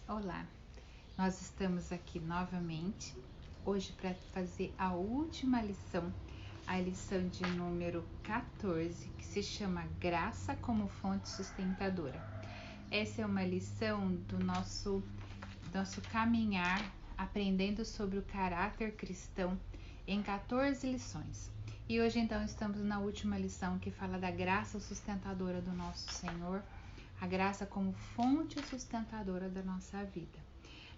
Olá, nós estamos aqui novamente hoje para fazer a última lição, a lição de número 14, que se chama Graça como Fonte Sustentadora. Essa é uma lição do nosso caminhar aprendendo sobre o caráter cristão em 14 lições. E hoje então estamos na última lição que fala da graça sustentadora do nosso Senhor, a graça como fonte sustentadora da nossa vida.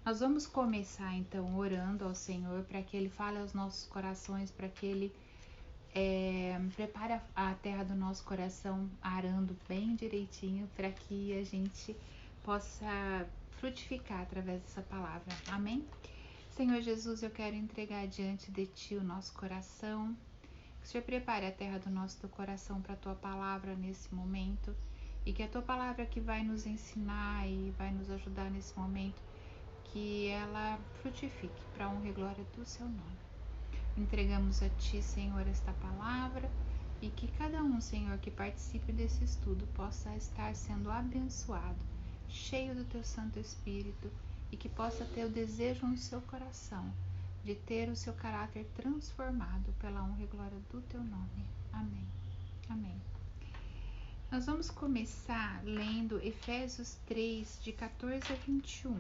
Nós vamos começar então orando ao Senhor para que Ele fale aos nossos corações, para que Ele prepare a terra do nosso coração arando bem direitinho, para que a gente possa frutificar através dessa palavra. Amém? Senhor Jesus, eu quero entregar diante de Ti o nosso coração. Que o Senhor prepare a terra do nosso coração para a Tua palavra nesse momento. E que a Tua palavra que vai nos ensinar e vai nos ajudar nesse momento, que ela frutifique para a honra e glória do Seu nome. Entregamos a Ti, Senhor, esta palavra e que cada um, Senhor, que participe desse estudo possa estar sendo abençoado, cheio do Teu Santo Espírito e que possa ter o desejo no seu coração de ter o seu caráter transformado pela honra e glória do Teu nome. Amém. Amém. Nós vamos começar lendo Efésios 3, de 14 a 21.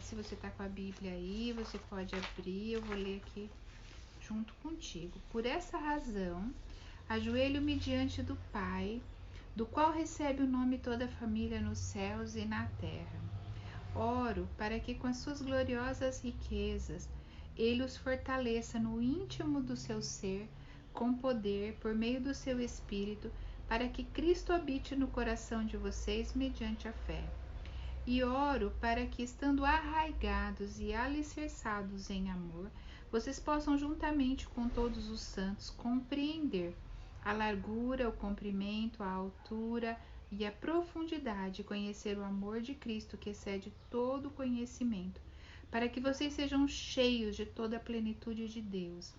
Se você está com a Bíblia aí, você pode abrir, eu vou ler aqui junto contigo. Por essa razão, ajoelho-me diante do Pai, do qual recebe o nome toda a família nos céus e na terra. Oro para que com as suas gloriosas riquezas Ele os fortaleça no íntimo do seu ser, com poder, por meio do seu Espírito, para que Cristo habite no coração de vocês mediante a fé. E oro para que, estando arraigados e alicerçados em amor, vocês possam, juntamente com todos os santos, compreender a largura, o comprimento, a altura e a profundidade, conhecer o amor de Cristo que excede todo conhecimento, para que vocês sejam cheios de toda a plenitude de Deus.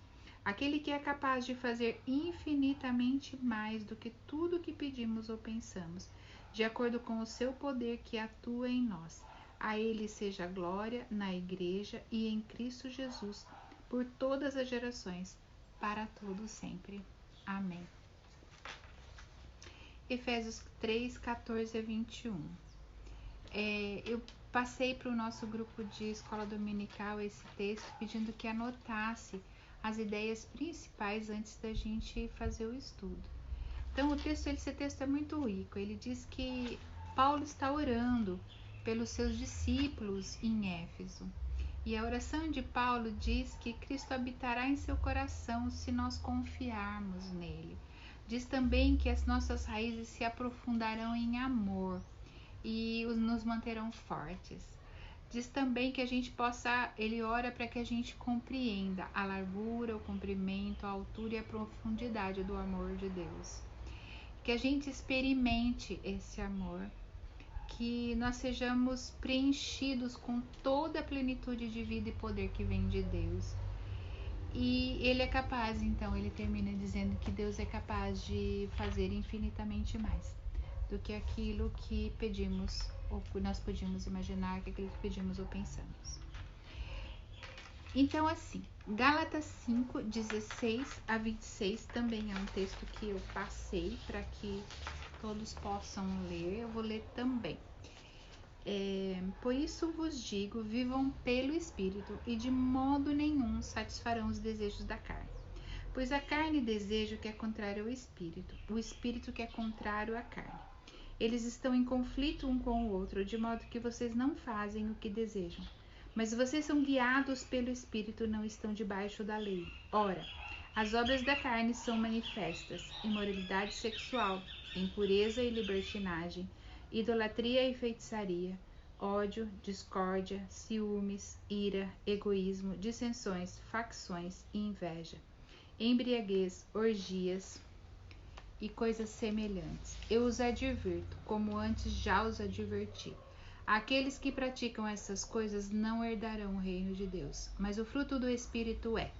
Aquele que é capaz de fazer infinitamente mais do que tudo que pedimos ou pensamos, de acordo com o seu poder que atua em nós. A Ele seja a glória na Igreja e em Cristo Jesus, por todas as gerações, para todos sempre. Amém. Efésios 3, 14 a 21. Eu passei para o nosso grupo de escola dominical esse texto, pedindo que anotasse as ideias principais antes da gente fazer o estudo. Então, esse texto é muito rico. Ele diz que Paulo está orando pelos seus discípulos em Éfeso. E a oração de Paulo diz que Cristo habitará em seu coração se nós confiarmos nele. Diz também que as nossas raízes se aprofundarão em amor e nos manterão fortes. Diz também que a gente ele ora para que a gente compreenda a largura, o comprimento, a altura e a profundidade do amor de Deus. Que a gente experimente esse amor, que nós sejamos preenchidos com toda a plenitude de vida e poder que vem de Deus. E Ele é capaz, então, ele termina dizendo que Deus é capaz de fazer infinitamente mais do que aquilo que pedimos ou que nós podíamos imaginar, que aquilo que pedimos ou pensamos. Então, assim, Gálatas 5, 16 a 26 também é um texto que eu passei para que todos possam ler. Eu vou ler também. Por isso vos digo, vivam pelo Espírito e de modo nenhum satisfarão os desejos da carne. Pois a carne deseja o que é contrário ao Espírito, o Espírito que é contrário à carne. Eles estão em conflito um com o outro, de modo que vocês não fazem o que desejam. Mas vocês são guiados pelo Espírito, não estão debaixo da lei. Ora, as obras da carne são manifestas: imoralidade sexual, impureza e libertinagem, idolatria e feitiçaria, ódio, discórdia, ciúmes, ira, egoísmo, dissensões, facções e inveja, embriaguez, orgias e coisas semelhantes. Eu os advirto, como antes já os adverti. Aqueles que praticam essas coisas não herdarão o reino de Deus. Mas o fruto do Espírito é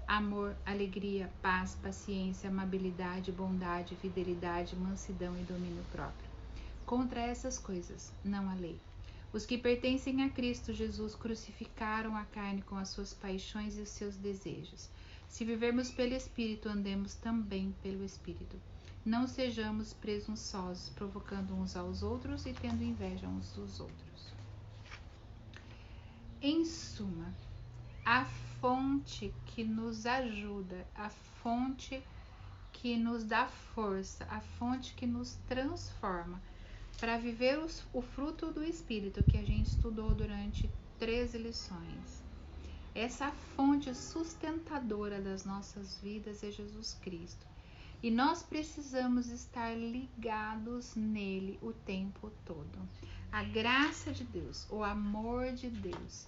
amor, alegria, paz, paciência, amabilidade, bondade, fidelidade, mansidão e domínio próprio. Contra essas coisas não há lei. Os que pertencem a Cristo Jesus crucificaram a carne com as suas paixões e os seus desejos. Se vivermos pelo Espírito, andemos também pelo Espírito. Não sejamos presunçosos, provocando uns aos outros e tendo inveja uns dos outros. Em suma, a fonte que nos ajuda, a fonte que nos dá força, a fonte que nos transforma para viver o fruto do Espírito que a gente estudou durante 13 lições. Essa fonte sustentadora das nossas vidas é Jesus Cristo. E nós precisamos estar ligados nele o tempo todo. A graça de Deus, o amor de Deus,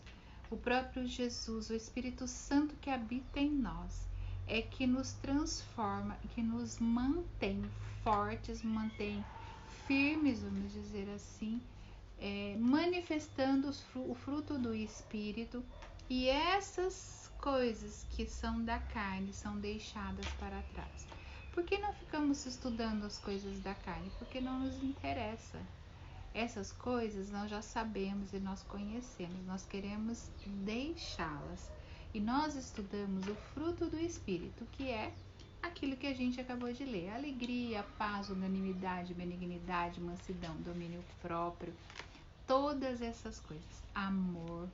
o próprio Jesus, o Espírito Santo que habita em nós, é que nos transforma, que nos mantém fortes, mantém firmes, vamos dizer assim, manifestando o fruto do Espírito, e essas coisas que são da carne são deixadas para trás. Por que não ficamos estudando as coisas da carne? Porque não nos interessa. Essas coisas nós já sabemos e nós conhecemos, nós queremos deixá-las. E nós estudamos o fruto do Espírito, que é aquilo que a gente acabou de ler: alegria, paz, unanimidade, benignidade, mansidão, domínio próprio, todas essas coisas, amor.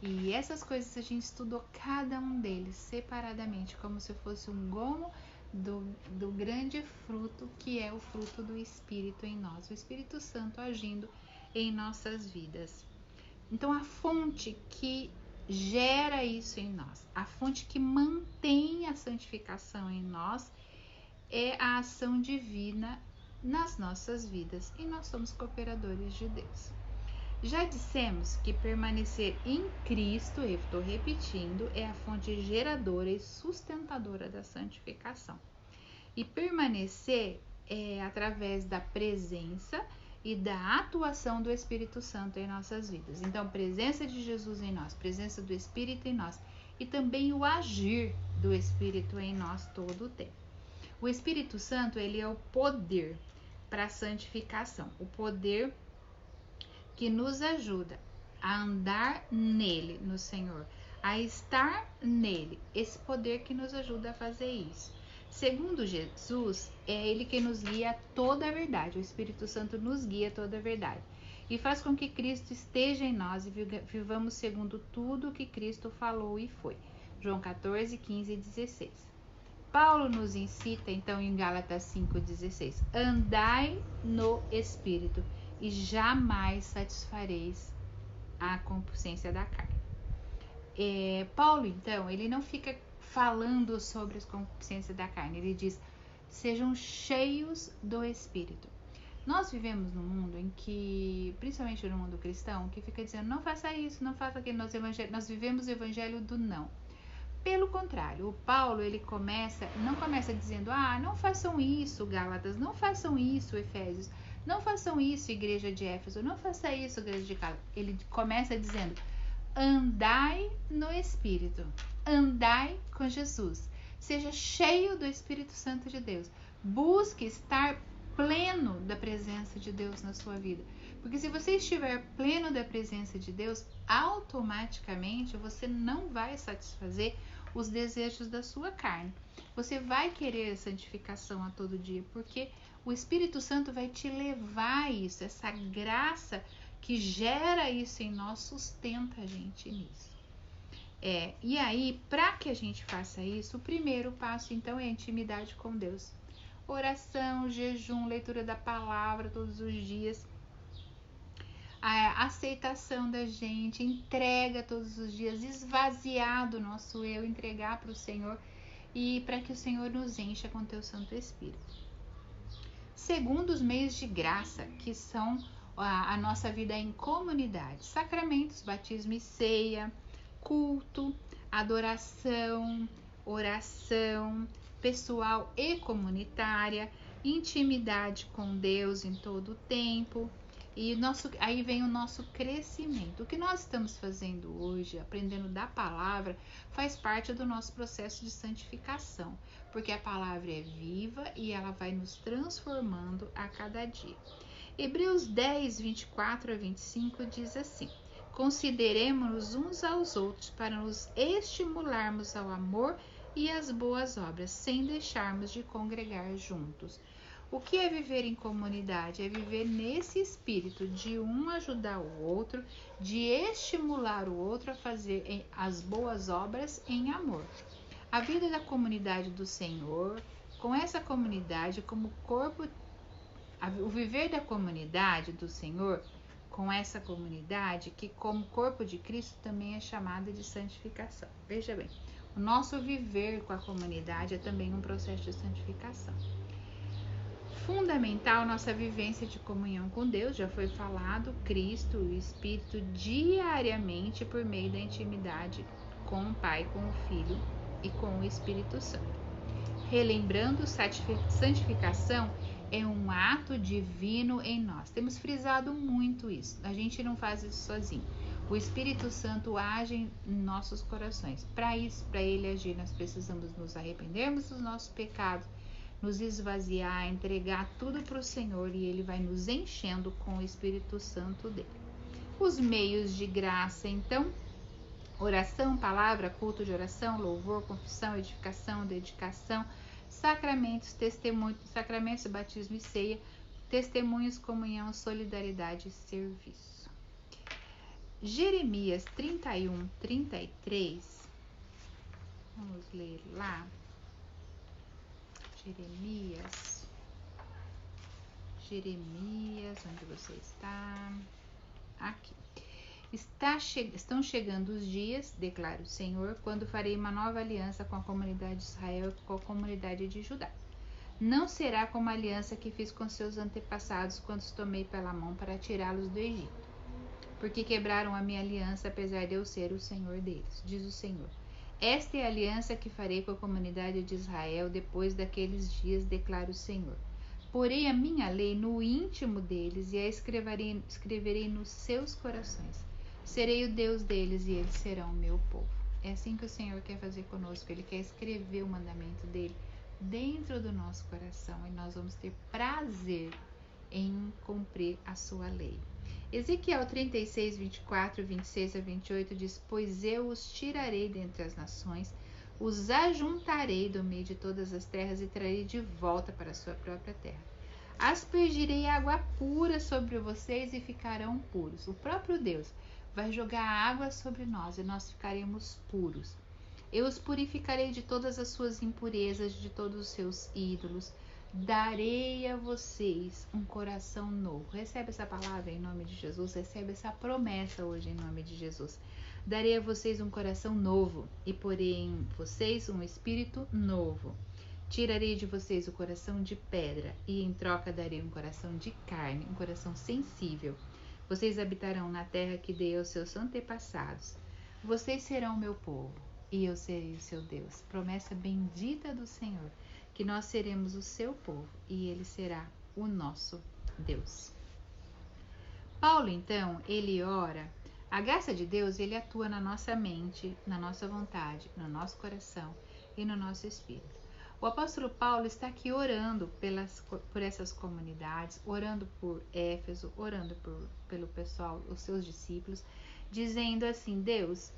E essas coisas a gente estudou cada um deles separadamente, como se fosse um gomo do grande fruto, que é o fruto do Espírito em nós, o Espírito Santo agindo em nossas vidas. Então, a fonte que gera isso em nós, a fonte que mantém a santificação em nós, é a ação divina nas nossas vidas, e nós somos cooperadores de Deus. Já dissemos que permanecer em Cristo, eu estou repetindo, é a fonte geradora e sustentadora da santificação. E permanecer é através da presença e da atuação do Espírito Santo em nossas vidas. Então, presença de Jesus em nós, presença do Espírito em nós, e também o agir do Espírito em nós todo o tempo. O Espírito Santo, ele é o poder para a santificação, o poder que nos ajuda a andar nele, no Senhor, a estar nele, esse poder que nos ajuda a fazer isso. Segundo Jesus, é ele que nos guia a toda a verdade, o Espírito Santo nos guia a toda a verdade e faz com que Cristo esteja em nós e vivamos segundo tudo o que Cristo falou e foi. João 14, 15 e 16. Paulo nos incita, então, em Gálatas 5,16: andai no Espírito e jamais satisfareis a concupiscência da carne. Paulo, então, ele não fica falando sobre as concupiscências da carne, ele diz: sejam cheios do Espírito. Nós vivemos num mundo em que, principalmente no mundo cristão, que fica dizendo: não faça isso, não faça aquilo. Nós vivemos o evangelho do não. Pelo contrário, o Paulo, ele não começa dizendo: não façam isso, Gálatas, não façam isso, Efésios, não façam isso, igreja de Éfeso, não faça isso, igreja de Gálatas. Ele começa dizendo: andai no Espírito, andai com Jesus, seja cheio do Espírito Santo de Deus, busque estar pleno da presença de Deus na sua vida, porque se você estiver pleno da presença de Deus, automaticamente você não vai satisfazer os desejos da sua carne. Você vai querer a santificação a todo dia, porque o Espírito Santo vai te levar a isso, essa graça que gera isso em nós sustenta a gente nisso. E aí, para que a gente faça isso, o primeiro passo então é a intimidade com Deus. Oração, jejum, leitura da palavra todos os dias, a aceitação da gente, entrega todos os dias, esvaziar do nosso eu, entregar para o Senhor e para que o Senhor nos encha com teu Santo Espírito. Segundo, os meios de graça, que são a nossa vida em comunidade: sacramentos, batismo e ceia, culto, adoração, oração pessoal e comunitária, intimidade com Deus em todo o tempo. E aí vem o nosso crescimento. O que nós estamos fazendo hoje, aprendendo da palavra, faz parte do nosso processo de santificação, porque a palavra é viva e ela vai nos transformando a cada dia. Hebreus 10, 24 a 25 diz assim: consideremos-nos uns aos outros para nos estimularmos ao amor e às boas obras, sem deixarmos de congregar juntos. O que é viver em comunidade? É viver nesse espírito de um ajudar o outro, de estimular o outro a fazer as boas obras em amor. A vida da comunidade do Senhor, com essa comunidade como corpo, o viver da comunidade do Senhor, com essa comunidade que como corpo de Cristo também é chamada de santificação. Veja bem, o nosso viver com a comunidade é também um processo de santificação. Fundamental nossa vivência de comunhão com Deus, já foi falado, Cristo e o Espírito diariamente por meio da intimidade com o Pai, com o Filho e com o Espírito Santo. Relembrando, santificação é um ato divino em nós. Temos frisado muito isso. A gente não faz isso sozinho. O Espírito Santo age em nossos corações. Para isso, para ele agir, nós precisamos nos arrependermos dos nossos pecados, nos esvaziar, entregar tudo para o Senhor e ele vai nos enchendo com o Espírito Santo dele. Os meios de graça, então, oração, palavra, culto de oração, louvor, confissão, edificação, dedicação, sacramentos, testemunhos, sacramentos, batismo e ceia, testemunhos, comunhão, solidariedade e serviço. Jeremias 31, 33, vamos ler lá. Jeremias, onde você está? Aqui. Estão chegando os dias, declara o Senhor, quando farei uma nova aliança com a comunidade de Israel e com a comunidade de Judá. Não será como a aliança que fiz com seus antepassados quando os tomei pela mão para tirá-los do Egito, porque quebraram a minha aliança, apesar de eu ser o Senhor deles, diz o Senhor. Esta é a aliança que farei com a comunidade de Israel depois daqueles dias, declara o Senhor. Porei a minha lei no íntimo deles e a escreverei nos seus corações. Serei o Deus deles e eles serão o meu povo. É assim que o Senhor quer fazer conosco. Ele quer escrever o mandamento dele dentro do nosso coração e nós vamos ter prazer em cumprir a sua lei. Ezequiel 36, 24, 26 a 28 diz: pois eu os tirarei dentre as nações, os ajuntarei do meio de todas as terras e trarei de volta para a sua própria terra. Aspergirei água pura sobre vocês e ficarão puros. O próprio Deus vai jogar água sobre nós e nós ficaremos puros. Eu os purificarei de todas as suas impurezas, de todos os seus ídolos. Darei a vocês um coração novo. Recebe essa palavra em nome de Jesus, recebe essa promessa hoje em nome de Jesus. Darei a vocês um coração novo e porei em vocês um espírito novo. Tirarei de vocês o coração de pedra e em troca darei um coração de carne, um coração sensível. Vocês habitarão na terra que dei aos seus antepassados. Vocês serão meu povo e eu serei o seu Deus. Promessa bendita do Senhor, que nós seremos o seu povo e ele será o nosso Deus. Paulo, então, ele ora. A graça de Deus, ele atua na nossa mente, na nossa vontade, no nosso coração e no nosso espírito. O apóstolo Paulo está aqui orando por essas comunidades, orando por Éfeso, orando pelo pessoal, os seus discípulos, dizendo assim: Deus,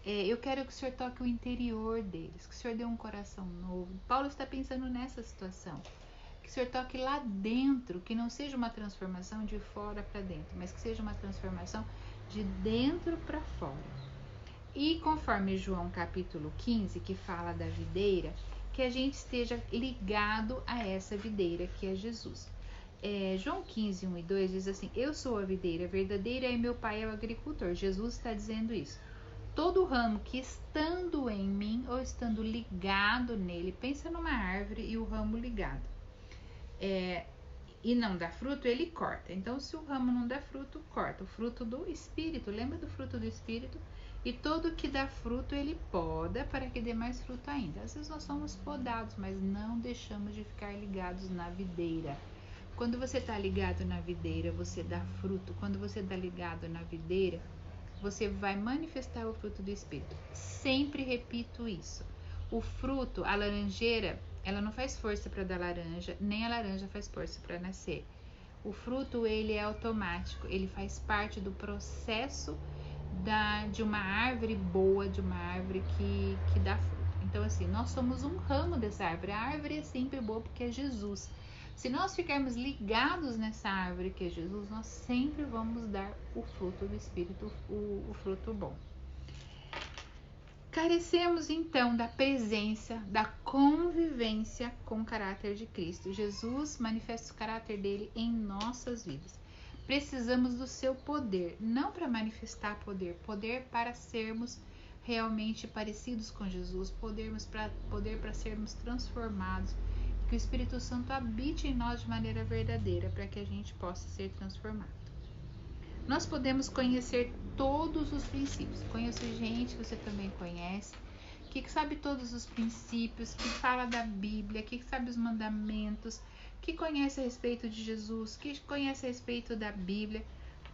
eu quero que o Senhor toque o interior deles, que o Senhor dê um coração novo. Paulo está pensando nessa situação, que o Senhor toque lá dentro, que não seja uma transformação de fora para dentro, mas que seja uma transformação de dentro para fora. E conforme João capítulo 15, que fala da videira, que a gente esteja ligado a essa videira que é Jesus. João 15, 1 e 2 diz assim: eu sou a videira verdadeira e meu pai é o agricultor. Jesus está dizendo isso. Todo ramo que estando em mim ou estando ligado nele, pensa numa árvore e o ramo ligado, e não dá fruto, ele corta. Então, se o ramo não dá fruto, corta. O fruto do Espírito, lembra do fruto do Espírito? E todo que dá fruto, ele poda para que dê mais fruto ainda. Às vezes nós somos podados, mas não deixamos de ficar ligados na videira. Quando você está ligado na videira, você dá fruto. Quando você está ligado na videira, você vai manifestar o fruto do Espírito. Sempre repito isso. O fruto, a laranjeira, ela não faz força para dar laranja, nem a laranja faz força para nascer. O fruto, ele é automático, ele faz parte do processo de uma árvore boa, de uma árvore que dá fruto. Então, assim, nós somos um ramo dessa árvore. A árvore é sempre boa porque é Jesus. Se nós ficarmos ligados nessa árvore que é Jesus, nós sempre vamos dar o fruto do Espírito, o fruto bom. Carecemos então da presença, da convivência com o caráter de Cristo. Jesus manifesta o caráter dele em nossas vidas. Precisamos do seu poder, não para manifestar poder para sermos realmente parecidos com Jesus, poder para sermos transformados, que o Espírito Santo habite em nós de maneira verdadeira, para que a gente possa ser transformado. Nós podemos conhecer todos os princípios. Conheço gente que você também conhece, que sabe todos os princípios, que fala da Bíblia, que sabe os mandamentos, que conhece a respeito de Jesus, que conhece a respeito da Bíblia,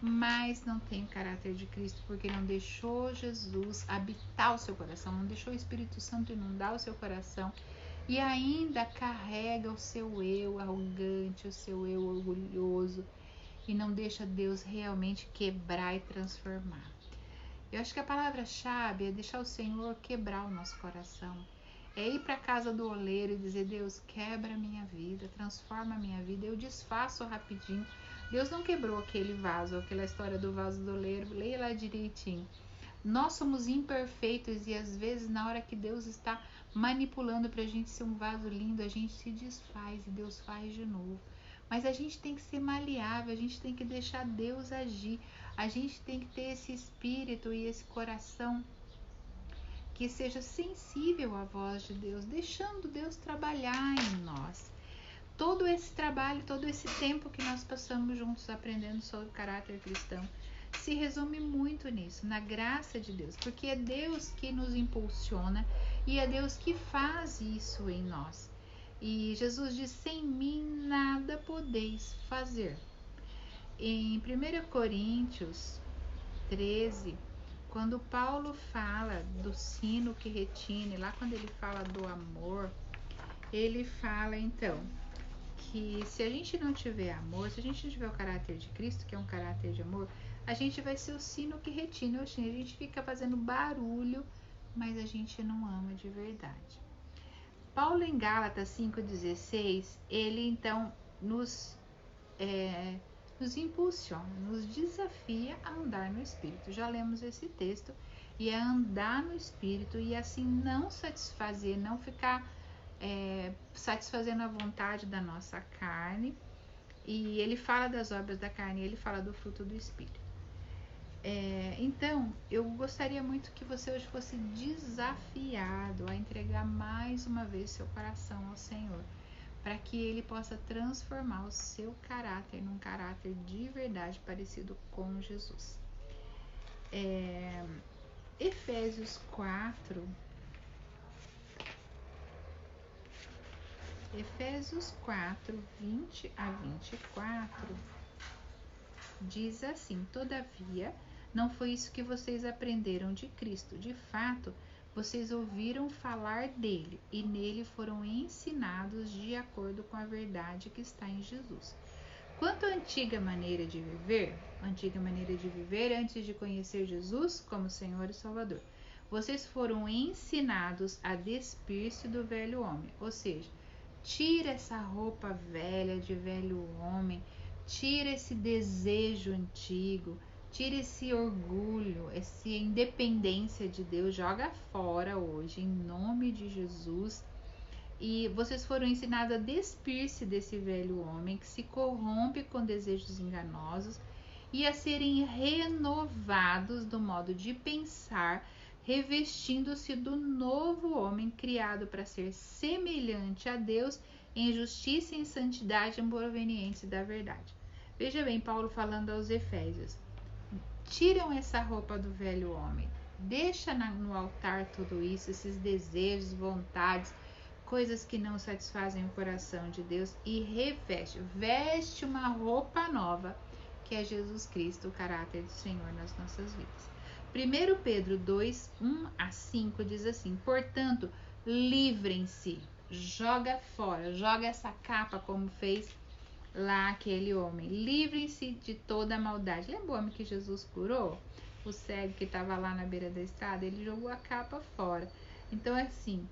mas não tem o caráter de Cristo, porque não deixou Jesus habitar o seu coração, não deixou o Espírito Santo inundar o seu coração, e ainda carrega o seu eu arrogante, o seu eu orgulhoso, e não deixa Deus realmente quebrar e transformar. Eu acho que a palavra-chave é deixar o Senhor quebrar o nosso coração. É ir para a casa do oleiro e dizer: Deus, quebra a minha vida, transforma a minha vida. Eu desfaço rapidinho. Deus não quebrou aquele vaso, aquela história do vaso do oleiro. Leia lá direitinho. Nós somos imperfeitos e às vezes na hora que Deus está manipulando para a gente ser um vaso lindo, a gente se desfaz e Deus faz de novo. Mas a gente tem que ser maleável, a gente tem que deixar Deus agir, a gente tem que ter esse espírito e esse coração que seja sensível à voz de Deus, deixando Deus trabalhar em nós. Todo esse trabalho, todo esse tempo que nós passamos juntos aprendendo sobre o caráter cristão, se resume muito nisso, na graça de Deus, porque é Deus que nos impulsiona e é Deus que faz isso em nós. E Jesus diz: sem mim nada podeis fazer. Em 1 Coríntios 13, quando Paulo fala do sino que retine, lá quando ele fala do amor, ele fala então que se a gente não tiver amor, se a gente não tiver o caráter de Cristo, que é um caráter de amor, a gente vai ser o sino que retine, ou seja, a gente fica fazendo barulho, mas a gente não ama de verdade. Paulo em Gálatas 5,16, ele então nos impulsiona, nos desafia a andar no Espírito. Já lemos esse texto, e é andar no Espírito e assim não satisfazer, não ficar satisfazendo a vontade da nossa carne. E ele fala das obras da carne, ele fala do fruto do Espírito. Então, eu gostaria muito que você hoje fosse desafiado a entregar mais uma vez seu coração ao Senhor, para que Ele possa transformar o seu caráter num caráter de verdade parecido com Jesus. Efésios 4, 20 a 24, diz assim: todavia, não foi isso que vocês aprenderam de Cristo. De fato, vocês ouviram falar dele e nele foram ensinados de acordo com a verdade que está em Jesus. Quanto à antiga maneira de viver antes de conhecer Jesus como Senhor e Salvador, vocês foram ensinados a despir-se do velho homem, ou seja, tira essa roupa velha de velho homem, tira esse desejo antigo, tira esse orgulho, essa independência de Deus, joga fora hoje, em nome de Jesus. E vocês foram ensinados a despir-se desse velho homem que se corrompe com desejos enganosos e a serem renovados do modo de pensar, revestindo-se do novo homem criado para ser semelhante a Deus em justiça e em santidade provenientes da verdade. Veja bem, Paulo falando aos Efésios: tiram essa roupa do velho homem, deixa no altar tudo isso, esses desejos, vontades, coisas que não satisfazem o coração de Deus, e veste uma roupa nova, que é Jesus Cristo, o caráter do Senhor nas nossas vidas. 1 Pedro 2, 1 a 5 diz assim: portanto, livrem-se, joga fora, joga essa capa como fez lá aquele homem: livrem-se de toda maldade. Lembra o homem que Jesus curou? O cego que estava lá na beira da estrada, ele jogou a capa fora. Então é assim,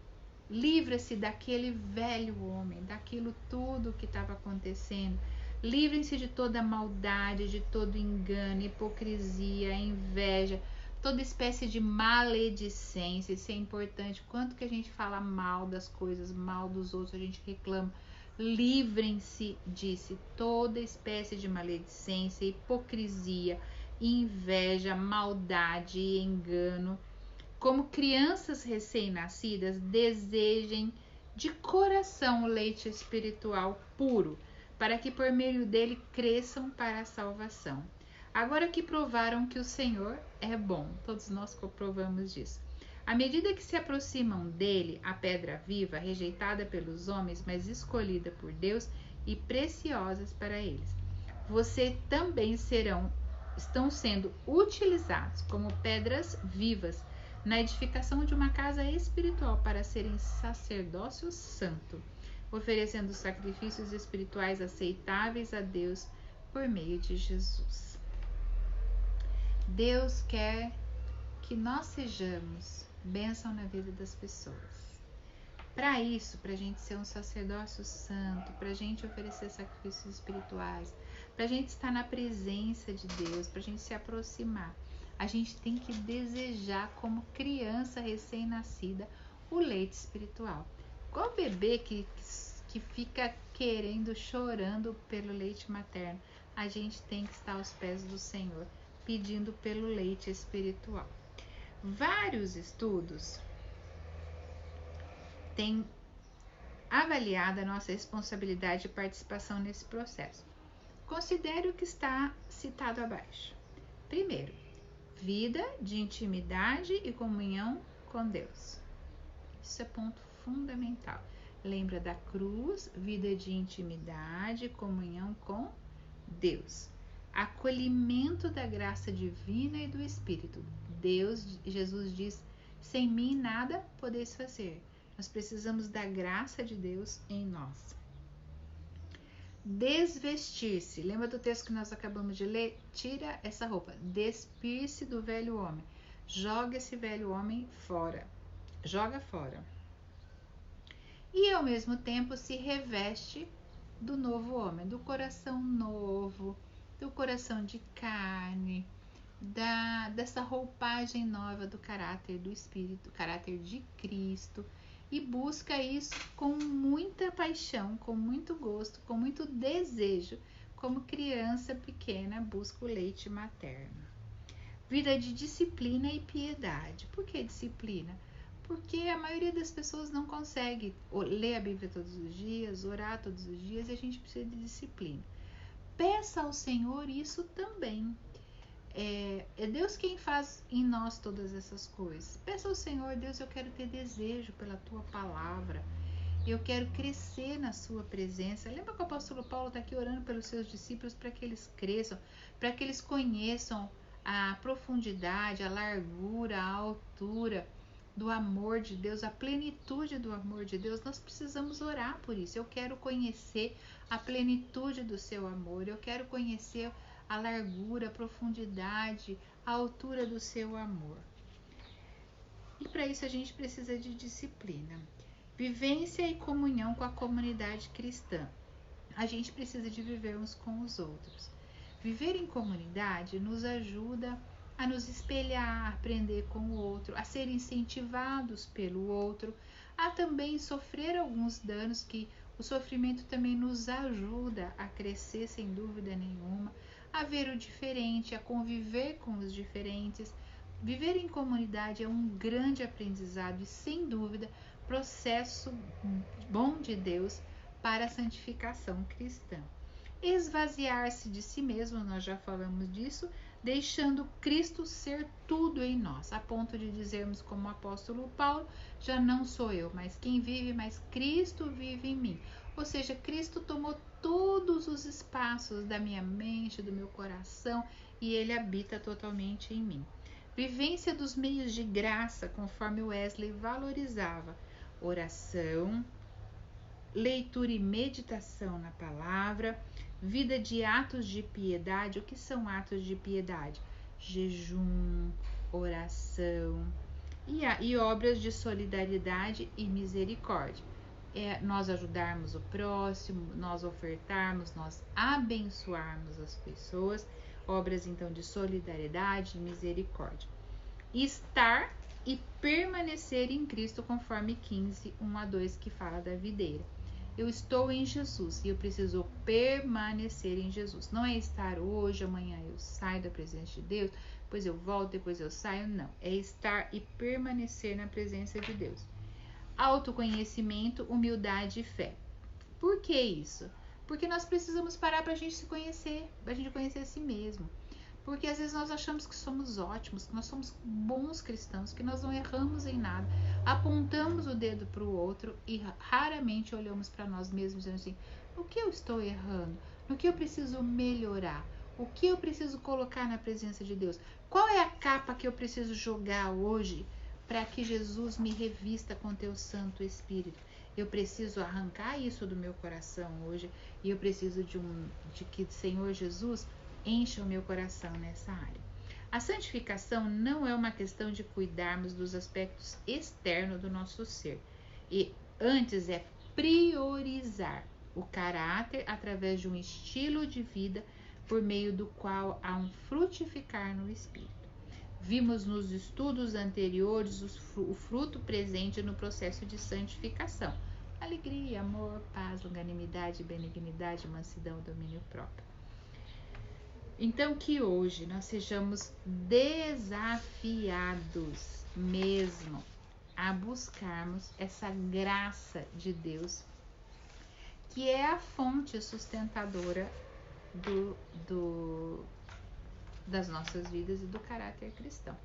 livra-se daquele velho homem, daquilo tudo que estava acontecendo. Livrem-se de toda maldade, de todo engano, hipocrisia, inveja, toda espécie de maledicência. Isso é importante. Quanto que a gente fala mal das coisas, mal dos outros, a gente reclama. Livrem-se disso, toda espécie de maledicência, hipocrisia, inveja, maldade e engano. Como crianças recém-nascidas, desejem de coração o leite espiritual puro, para que por meio dele cresçam para a salvação. Agora que provaram que o Senhor é bom, todos nós comprovamos disso. À medida que se aproximam dele, a pedra viva, rejeitada pelos homens, mas escolhida por Deus e preciosas para eles, vocês também estão sendo utilizados como pedras vivas na edificação de uma casa espiritual para serem sacerdócio santo, oferecendo sacrifícios espirituais aceitáveis a Deus por meio de Jesus. Deus quer que nós sejamos bênção na vida das pessoas. Para isso, para a gente ser um sacerdócio santo, para a gente oferecer sacrifícios espirituais, para a gente estar na presença de Deus, para a gente se aproximar, a gente tem que desejar, como criança recém-nascida, o leite espiritual. Igual o bebê que fica querendo, chorando pelo leite materno, a gente tem que estar aos pés do Senhor, pedindo pelo leite espiritual. Vários estudos têm avaliado a nossa responsabilidade e participação nesse processo. Considere o que está citado abaixo. Primeiro, vida de intimidade e comunhão com Deus. Isso é ponto fundamental. Lembra da cruz, vida de intimidade e comunhão com Deus. Acolhimento da graça divina e do Espírito. Jesus diz: sem mim nada podeis fazer. Nós precisamos da graça de Deus em nós. Desvestir-se. Lembra do texto que nós acabamos de ler? Tira essa roupa. Despir-se do velho homem. Joga esse velho homem fora. Joga fora. E ao mesmo tempo se reveste do novo homem, do coração novo, do coração de carne, dessa roupagem nova do caráter do Espírito, caráter de Cristo, e busca isso com muita paixão, com muito gosto, com muito desejo, como criança pequena busca o leite materno. Vida de disciplina e piedade. Por que disciplina? Porque a maioria das pessoas não consegue ler a Bíblia todos os dias, orar todos os dias, e a gente precisa de disciplina. Peça ao Senhor isso também. É Deus quem faz em nós todas essas coisas. Peça ao Senhor: Deus, eu quero ter desejo pela Tua palavra. Eu quero crescer na Sua presença. Lembra que o apóstolo Paulo está aqui orando pelos seus discípulos para que eles cresçam, para que eles conheçam a profundidade, a largura, a altura do amor de Deus, a plenitude do amor de Deus. Nós precisamos orar por isso. Eu quero conhecer a plenitude do Seu amor. Eu quero conhecer a largura, a profundidade, a altura do Seu amor. E para isso a gente precisa de disciplina. Vivência e comunhão com a comunidade cristã. A gente precisa de viver uns com os outros. Viver em comunidade nos ajuda a nos espelhar, a aprender com o outro, a ser incentivados pelo outro, a também sofrer alguns danos, que o sofrimento também nos ajuda a crescer sem dúvida nenhuma, a ver o diferente, a conviver com os diferentes. Viver em comunidade é um grande aprendizado e, sem dúvida, processo bom de Deus para a santificação cristã. Esvaziar-se de si mesmo, nós já falamos disso, deixando Cristo ser tudo em nós, a ponto de dizermos como o apóstolo Paulo: já não sou eu, mas quem vive, mas Cristo vive em mim. Ou seja, Cristo tomou todos os espaços da minha mente, do meu coração, e Ele habita totalmente em mim. Vivência dos meios de graça, conforme Wesley valorizava: oração, leitura e meditação na palavra, Vida de atos de piedade. O que são atos de piedade? Jejum, oração e obras de solidariedade e misericórdia. Nós ajudarmos o próximo, nós ofertarmos, nós abençoarmos as pessoas, obras então de solidariedade e misericórdia. Estar e permanecer em Cristo, conforme 15, 1-2, que fala da videira. Eu estou em Jesus e eu preciso permanecer em Jesus. Não é estar hoje, amanhã eu saio da presença de Deus, depois eu volto, depois eu saio, não. É estar e permanecer na presença de Deus. Autoconhecimento, humildade e fé. Por que isso? Porque nós precisamos parar para a gente se conhecer, para a gente conhecer a si mesmo. Porque às vezes nós achamos que somos ótimos, que nós somos bons cristãos, que nós não erramos em nada, apontamos o dedo para o outro e raramente olhamos para nós mesmos dizendo assim: o que eu estou errando? No que eu preciso melhorar? O que eu preciso colocar na presença de Deus? Qual é a capa que eu preciso jogar hoje para que Jesus me revista com teu Santo Espírito? Eu preciso arrancar isso do meu coração hoje e eu preciso de que o Senhor Jesus encha o meu coração nessa área. A santificação não é uma questão de cuidarmos dos aspectos externos do nosso ser, e antes é priorizar o caráter através de um estilo de vida por meio do qual há um frutificar no Espírito. Vimos nos estudos anteriores o fruto presente no processo de santificação: alegria, amor, paz, longanimidade, benignidade, mansidão, domínio próprio. Então, que hoje nós sejamos desafiados mesmo a buscarmos essa graça de Deus, que é a fonte sustentadora das nossas vidas e do caráter cristão.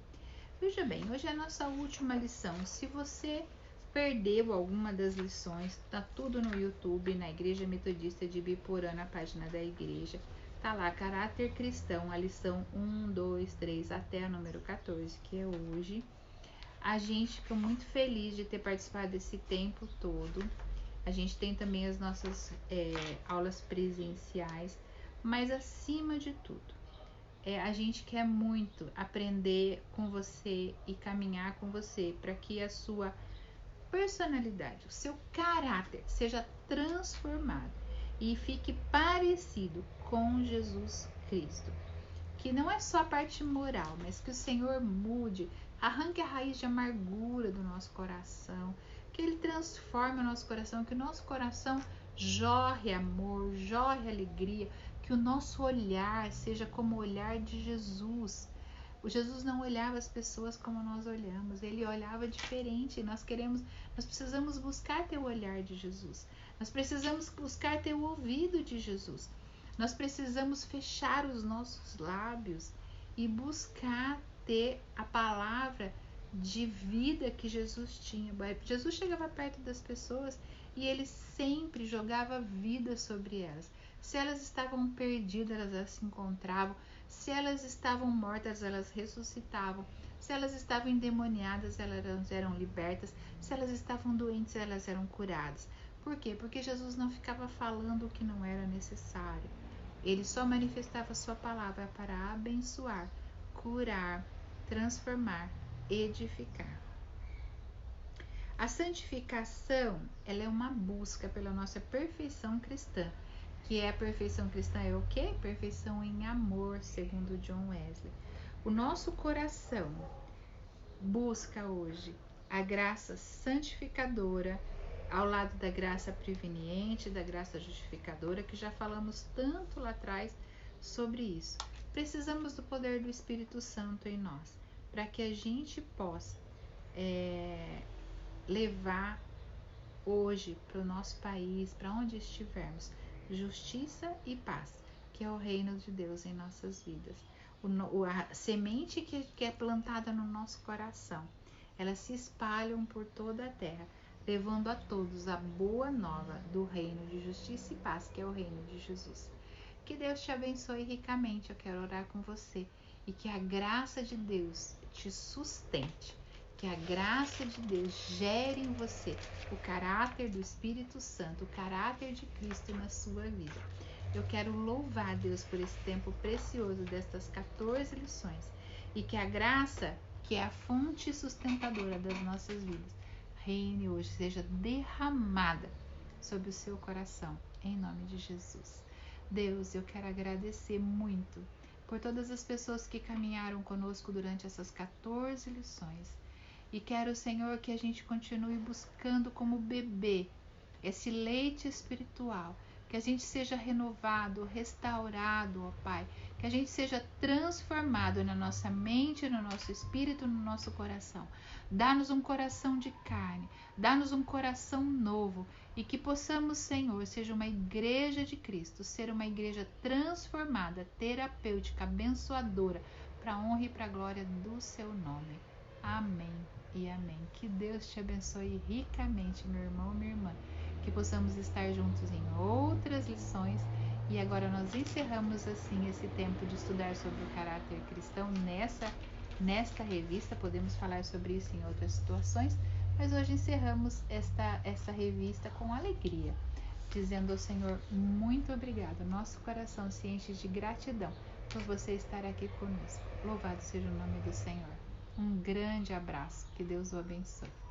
Veja bem, hoje é a nossa última lição. Se você perdeu alguma das lições, tá tudo no YouTube, na Igreja Metodista de Ibiporã, na página da igreja. Tá lá, caráter cristão, a lição 1, 2, 3 até a número 14, que é hoje. A gente fica muito feliz de ter participado desse tempo todo. A gente tem também as nossas aulas presenciais, mas acima de tudo, a gente quer muito aprender com você e caminhar com você para que a sua personalidade, o seu caráter seja transformado e fique parecido com Jesus Cristo. Que não é só a parte moral, mas que o Senhor mude, arranque a raiz de amargura do nosso coração, que Ele transforme o nosso coração, que o nosso coração jorre amor, jorre alegria, que o nosso olhar seja como o olhar de Jesus. O Jesus não olhava as pessoas como nós olhamos, Ele olhava diferente. Nós precisamos buscar ter o olhar de Jesus. Nós precisamos buscar ter o ouvido de Jesus. Nós precisamos fechar os nossos lábios e buscar ter a palavra de vida que Jesus tinha. Jesus chegava perto das pessoas e Ele sempre jogava vida sobre elas. Se elas estavam perdidas, elas se encontravam. Se elas estavam mortas, elas ressuscitavam. Se elas estavam endemoniadas, elas eram libertas. Se elas estavam doentes, elas eram curadas. Por quê? Porque Jesus não ficava falando o que não era necessário. Ele só manifestava a sua palavra para abençoar, curar, transformar, edificar. A santificação, ela é uma busca pela nossa perfeição cristã. Que é a perfeição cristã é o quê? Perfeição em amor, segundo John Wesley. O nosso coração busca hoje a graça santificadora, ao lado da graça preveniente, da graça justificadora, que já falamos tanto lá atrás sobre isso. Precisamos do poder do Espírito Santo em nós, para que a gente possa levar hoje para o nosso país, para onde estivermos, justiça e paz, que é o reino de Deus em nossas vidas. A semente que é plantada no nosso coração, elas se espalham por toda a terra, levando a todos a boa nova do reino de justiça e paz, que é o reino de Jesus. Que Deus te abençoe ricamente. Eu quero orar com você e que a graça de Deus te sustente. Que a graça de Deus gere em você o caráter do Espírito Santo, o caráter de Cristo na sua vida. Eu quero louvar Deus por esse tempo precioso destas 14 lições e que a graça, que é a fonte sustentadora das nossas vidas, reine hoje, seja derramada sobre o seu coração, em nome de Jesus. Deus, eu quero agradecer muito por todas as pessoas que caminharam conosco durante essas 14 lições. E quero, Senhor, que a gente continue buscando como bebê esse leite espiritual, que a gente seja renovado, restaurado, ó Pai, que a gente seja transformado na nossa mente, no nosso espírito, no nosso coração. Dá-nos um coração de carne, dá-nos um coração novo e que possamos, Senhor, seja uma igreja de Cristo, ser uma igreja transformada, terapêutica, abençoadora, para a honra e para a glória do seu nome. Amém e amém. Que Deus te abençoe ricamente, meu irmão, minha irmã. Que possamos estar juntos em outras lições. E agora nós encerramos assim esse tempo de estudar sobre o caráter cristão nesta revista. Podemos falar sobre isso em outras situações, mas hoje encerramos esta revista com alegria, dizendo ao Senhor muito obrigado. Nosso coração se enche de gratidão por você estar aqui conosco. Louvado seja o nome do Senhor. Um grande abraço. Que Deus o abençoe.